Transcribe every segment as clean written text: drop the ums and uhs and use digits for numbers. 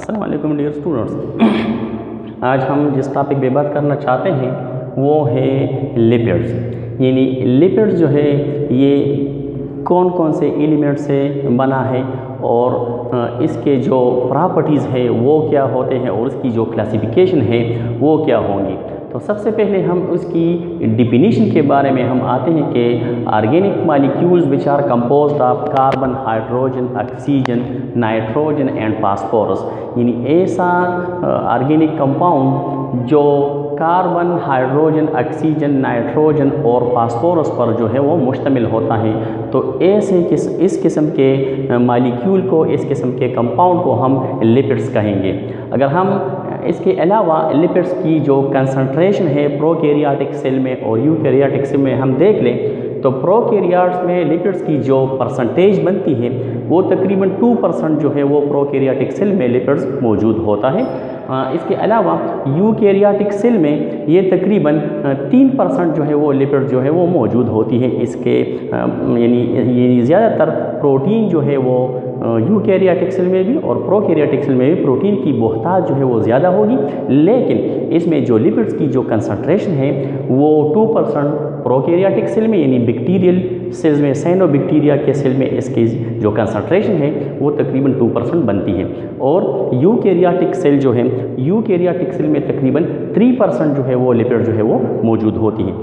अस्सलाम वालेकुम dear students. आज हम जिस टॉपिक पे बात करना चाहते हैं वो है लिपिड्स। यानी लिपिड्स जो है ये कौन कौन से एलिमेंट से बना है और इसके जो प्रॉपर्टीज़ है वो क्या होते हैं और उसकी जो क्लासिफिकेशन है वो क्या होंगी। तो सबसे पहले हम उसकी डिफिनीशन के बारे में हम आते हैं कि organic molecules which are composed of carbon, hydrogen, oxygen, nitrogen and phosphorus. यानी ऐसा ऑर्गेनिक कंपाउंड जो कार्बन, हाइड्रोजन, ऑक्सीजन, नाइट्रोजन और फास्फोरस पर जो है वो मुश्तमिल होता है। तो ऐसे इस किस्म के मॉलिक्यूल को, इस किस्म के कंपाउंड को हम लिपिड्स कहेंगे। अगर हम इसके अलावा लिपिड्स की जो कंसंट्रेशन है प्रोकैरियोटिक सेल में और यूकैरियोटिक सेल में हम देख लें तो प्रोकैरियोट्स में लिपिड्स की जो परसेंटेज बनती है वो तकरीबन 2% जो है वो प्रोकैरियोटिक सेल में लिपिड्स मौजूद होता है। इसके अलावा यूकैरियोटिक सेल में ये तकरीबन 3% जो है वो लिपिड्स जो है वो मौजूद होती है। इसके यानी ज़्यादातर प्रोटीन जो है वो यूकैरियोटिक सेल में भी और प्रोकैरियोटिक सेल में भी प्रोटीन की बहुतायत जो है वो ज़्यादा होगी, लेकिन इसमें जो लिपिड्स की जो कंसंट्रेशन है वो 2% प्रोकैरियोटिक सेल में यानी बैक्टीरियल सेल्स में, साइनोबैक्टीरिया के सेल में इसकी जो कंसंट्रेशन है वो तकरीबन 2% बनती है। और यूकैरियोटिक सेल जो है, यूकैरियोटिक सेल में तकरीबन 3% जो है वो लिपिड जो है वो मौजूद होती है।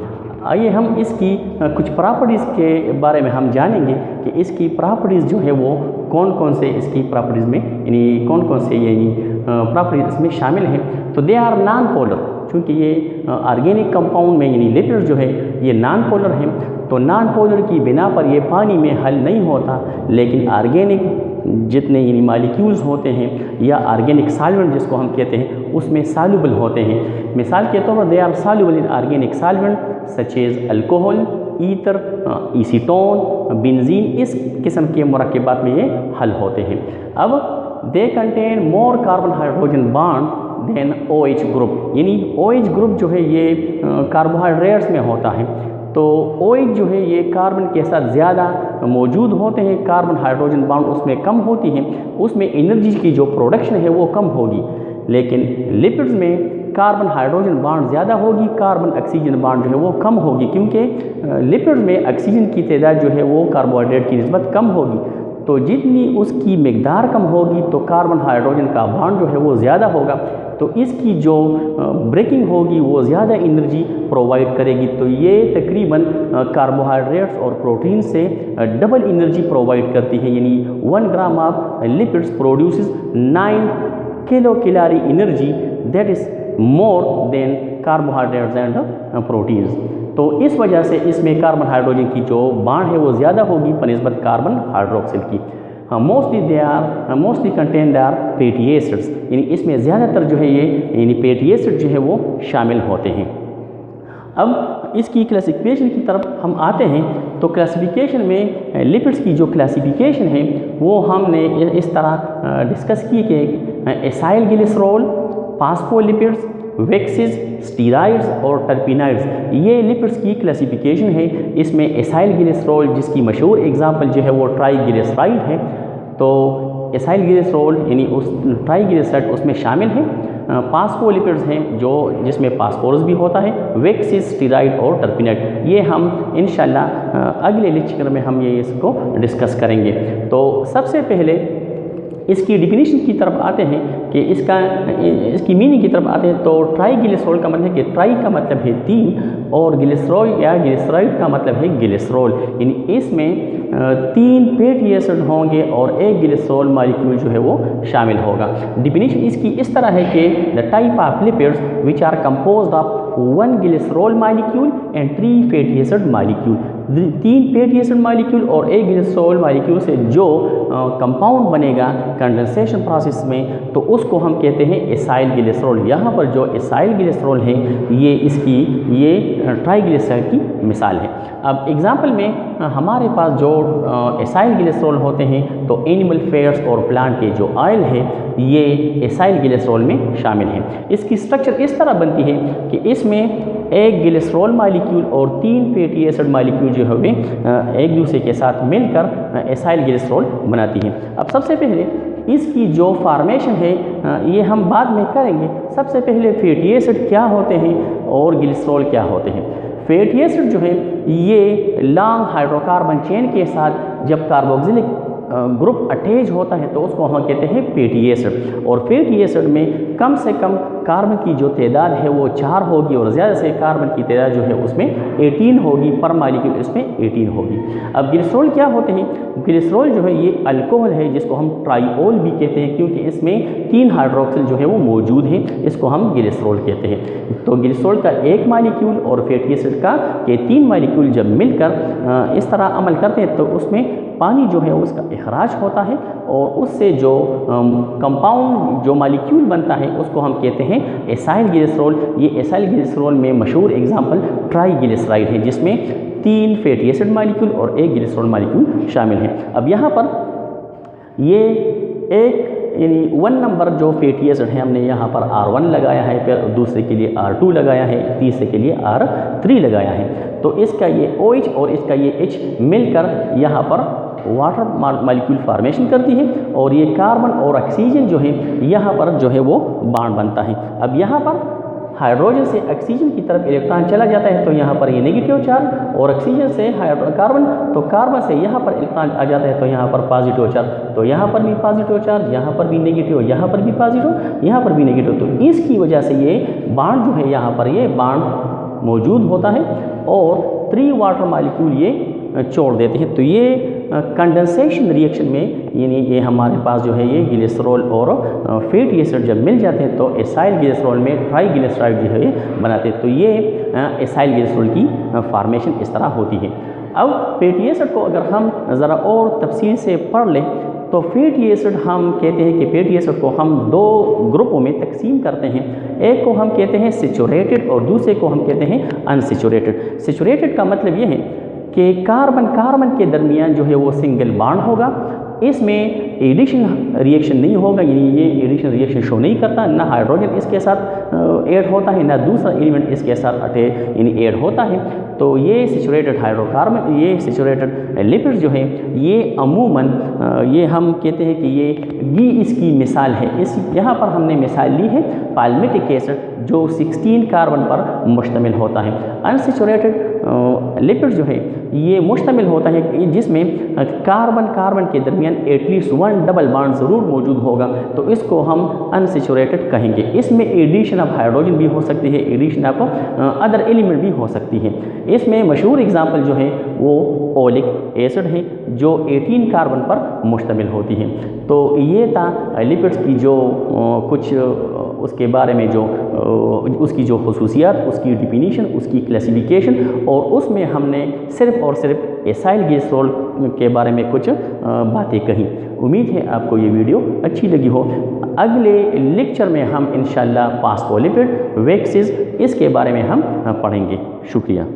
आइए हम इसकी कुछ प्रॉपर्टीज़ के बारे में हम जानेंगे कि इसकी प्रॉपर्टीज़ जो है वो कौन कौन से इसकी प्रॉपर्टीज़ में यानी कौन कौन से प्रॉपर्टीज़ इसमें शामिल हैं। तो दे आर नॉन पोलर, चूँकि ये ऑर्गेनिक कंपाउंड में यानी लिपिड जो है ये नॉन पोलर हैं, तो नॉन पोलर की बिना पर ये पानी में हल नहीं होता, लेकिन ऑर्गेनिक जितने यानी मॉलिक्यूल्स होते हैं या ऑर्गेनिक सॉल्वेंट जिसको हम कहते हैं उसमें सॉल्युबल होते हैं। मिसाल के तौर पर they are soluble in organic solvent such as alcohol, ether, acetone, benzene, इस किस्म के मुरक्कबात में ये हल होते हैं। अब they contain more carbon hydrogen bond than OH group, यानी OH ग्रुप जो है ये कार्बोहाइड्रेट्स में होता है, तो OH जो है ये कार्बन के साथ ज़्यादा मौजूद होते हैं, कार्बन हाइड्रोजन बॉन्ड उसमें कम होती है, उसमें एनर्जी की जो प्रोडक्शन है वो कम होगी। लेकिन लिपिड्स में कार्बन हाइड्रोजन बॉन्ड ज़्यादा होगी, कार्बन ऑक्सीजन बॉन्ड जो है वो कम होगी, क्योंकि लिपिड्स में ऑक्सीजन की तादाद जो है वो कार्बोहाइड्रेट की निस्बत कम होगी। तो जितनी उसकी मिकदार कम होगी तो कार्बन हाइड्रोजन का बॉन्ड जो है वो ज़्यादा होगा, तो इसकी जो ब्रेकिंग होगी वो ज़्यादा एनर्जी प्रोवाइड करेगी। तो ये तकरीबन कार्बोहाइड्रेट्स और प्रोटीन से डबल एनर्जी प्रोवाइड करती है, यानी 1 gram of lipids produces 9 kilo calorie energy, that is more than carbohydrates and proteins. तो इस वजह से इसमें कार्बन हाइड्रोजन की जो बॉन्ड है वो ज़्यादा होगी बनिस्बत कार्बन हाइड्रोक्साइड की। Mostly contain they are fatty acids, यानी इसमें ज़्यादातर जो है ये यानी फैटी एसिड जो है वो शामिल होते हैं। अब इसकी क्लासिफिकेशन की तरफ हम आते हैं, तो क्लासिफिकेशन में लिपिड्स की जो क्लासिफिकेशन है वो हमने इस तरह डिस्कस की कि acyl glycerol, phospholipids, waxes, steroids और टर्पिनाइड्स, ये लिपिड्स की क्लासिफिकेशन है। इसमें एसाइल ग्लिसरॉल जिसकी मशहूर एग्जांपल जो है वो ट्राइग्लिसराइड है, तो एसाइल ग्लिसरॉल यानी उस ट्राइग्लिसराइड उसमें शामिल है। फास्फोलिपिड्स हैं जो जिसमें फास्फोरस भी होता है, वैक्सेस, स्टीराइड और टर्पिनाइड, ये हम इंशाल्लाह अगले लेक्चर में हम ये इसको डिस्कस करेंगे। तो सबसे पहले इसकी डिफिनीशन की तरफ आते हैं कि इसकी मीनिंग की तरफ आते हैं। तो ट्राइग्लिसरॉल का मतलब है कि ट्राई का मतलब है 3 और ग्लिसरॉल या ग्लिसराइड का मतलब है ग्लिसरॉल, यानी इसमें 3 फैटी एसिड होंगे और एक ग्लिसरॉल मॉलिक्यूल जो है वो शामिल होगा। डिफिनीशन इसकी इस तरह है कि the type of lipids which are composed of 1 glycerol molecule and 3 fatty acid molecule, 3 fatty acid molecule और एक ग्लिसरॉल मॉलिक्यूल से जो कंपाउंड बनेगा कंडेंसेशन प्रोसेस में, तो उसको हम कहते हैं एसाइल ग्लिसरॉल। यहाँ पर जो एसाइल ग्लिसरॉल है ये ट्राइग्लिसराइड की मिसाल है। अब एग्जाम्पल में हमारे पास जो एसाइल ग्लिसरॉल होते हैं तो एनिमल फैट्स और प्लांट के जो ऑयल है ये एसाइल ग्लिसरॉल में शामिल है। इसकी स्ट्रक्चर इस तरह बनती है कि इसमें एक ग्लिसरॉल मॉलिक्यूल और 3 फैटी एसिड मॉलिक्यूल जो है एक दूसरे के साथ मिलकर एसाइल ग्लिसरॉल बनाती है। अब सबसे पहले इसकी जो फार्मेशन है ये हम बाद में करेंगे। सबसे पहले फैटी एसिड क्या होते हैं और ग्लिसरॉल क्या होते हैं। फैटी एसिड जो है ये लॉन्ग हाइड्रोकार्बन चेन के साथ जब कार्बोक्सिलिक ग्रुप अटैच होता है तो उसको हम कहते हैं फैटी एसिड। और फैटी एसिड में कम से कम कार्बन की जो तादाद है वो 4 होगी और ज़्यादा से कार्बन की तादाद जो है उसमें 18 होगी, पर मालिक्यूल इसमें 18 होगी। अब ग्लिसरॉल क्या होते हैं। ग्लिसरॉल जो है ये अल्कोहल है जिसको हम ट्राइओल भी कहते हैं, क्योंकि इसमें 3 हाइड्रोक्सिल जो है वो मौजूद हैं, इसको हम ग्लिसरॉल कहते हैं। तो ग्लिसरॉल का 1 मालिक्यूल और फैटी एसिड का के 3 मालिक्यूल जब मिलकर इस तरह अमल करते हैं तो उसमें पानी जो है उसका इखराज होता है और उससे जो कंपाउंड जो मालिक्यूल बनता है उसको हम कहते हैं एसाइल ग्लिसरॉल। ये एसाइल ग्लिसरॉल में मशहूर एग्जांपल ट्राईग्लिसराइड है जिसमें 3 फैटी एसिड मालिक्यूल और 1 ग्लिसरॉल मालिक्यूल शामिल हैं। अब यहाँ पर ये एक यानी 1 नंबर जो फैटी एसिड है हमने यहाँ पर R1 लगाया है, फिर दूसरे के लिए R2 लगाया है, तीसरे के लिए R3 लगाया है। तो इसका ये OH और इसका ये H मिलकर यहाँ पर वाटर मालिक्यूल फार्मेशन करती है और ये कार्बन और ऑक्सीजन जो है यहाँ पर जो है वो बॉन्ड बनता है। अब यहाँ पर हाइड्रोजन से ऑक्सीजन की तरफ इलेक्ट्रॉन चला जाता है तो यहाँ पर ये नेगेटिव चार्ज, और ऑक्सीजन से कार्बन तो कार्बन से यहाँ पर इलेक्ट्रॉन आ जाता है तो यहाँ पर पॉजिटिव चार्ज, तो यहाँ पर भी पॉजिटिव चार्ज, यहाँ पर भी नेगेटिव, यहाँ पर भी पॉजिटिव, यहाँ पर भी नेगेटिव। तो इसकी वजह से ये बॉन्ड जो है यहाँ पर ये बॉन्ड मौजूद होता है और 3 वाटर मालिक्यूल ये छोड़ देते हैं। तो ये कंडेंसेशन रिएक्शन में यानी ये हमारे पास जो है ये ग्लिसरॉल और फैटी एसिड जब मिल जाते हैं तो एसाइल ग्लिसरॉल में ट्राईग्लिसराइड जो है बनाते हैं। तो ये एसाइल ग्लिसरॉल की फार्मेशन इस तरह होती है। अब फैटी एसिड को अगर हम ज़रा और तफसील से पढ़ लें तो फैटी एसिड हम कहते हैं कि फैटी एसिड को हम 2 ग्रुपों में तकसीम करते हैं। एक को हम कहते हैं सैचुरेटेड और दूसरे को हम कहते हैं अनसैचुरेटेड। सैचुरेटेड का मतलब ये है कि कार्बन कार्बन के दरमियान जो है वो सिंगल बॉन्ड होगा, इसमें एडिशन रिएक्शन नहीं होगा, यानी ये एडिशन रिएक्शन शो नहीं करता, ना हाइड्रोजन इसके साथ ऐड होता है ना दूसरा एलिमेंट इसके साथ यानी ऐड होता है। तो ये सैचुरेटेड हाइड्रोकार्बन, ये सैचुरेटेड लिपिड्स जो है ये अमूमन ये हम कहते हैं कि ये इसकी मिसाल है। इस यहाँ पर हमने मिसाल ली है पाल्मिटिक एसिड जो 16 कार्बन पर मुश्तमिल होता है। अनसैचुरेटेड लिपिड जो है ये मुश्तमिल होता है जिसमें कार्बन कार्बन के दरमियान एटलीस्ट 1 डबल बॉन्ड ज़रूर मौजूद होगा, तो इसको हम अनसैचुरेटेड कहेंगे। इसमें एडिशन ऑफ हाइड्रोजन भी हो सकती है, एडिशन ऑफ अदर एलिमेंट भी हो सकती है। इसमें मशहूर एग्जांपल जो है वो ओलिक एसिड है जो 18 कार्बन पर मुश्तमिल होती है। तो ये था लिपिड्स की जो कुछ उसके बारे में जो उसकी जो खसूसियात, उसकी डिफिनीशन, उसकी क्लासिफिकेशन, और उसमें हमने सिर्फ़ और सिर्फ एसाइल ग्लिसरॉल के बारे में कुछ बातें कही। उम्मीद है आपको ये वीडियो अच्छी लगी हो। अगले लेक्चर में हम इंशाल्लाह फास्फोलिपिड, वैक्सीज इसके बारे में हम पढ़ेंगे। शुक्रिया।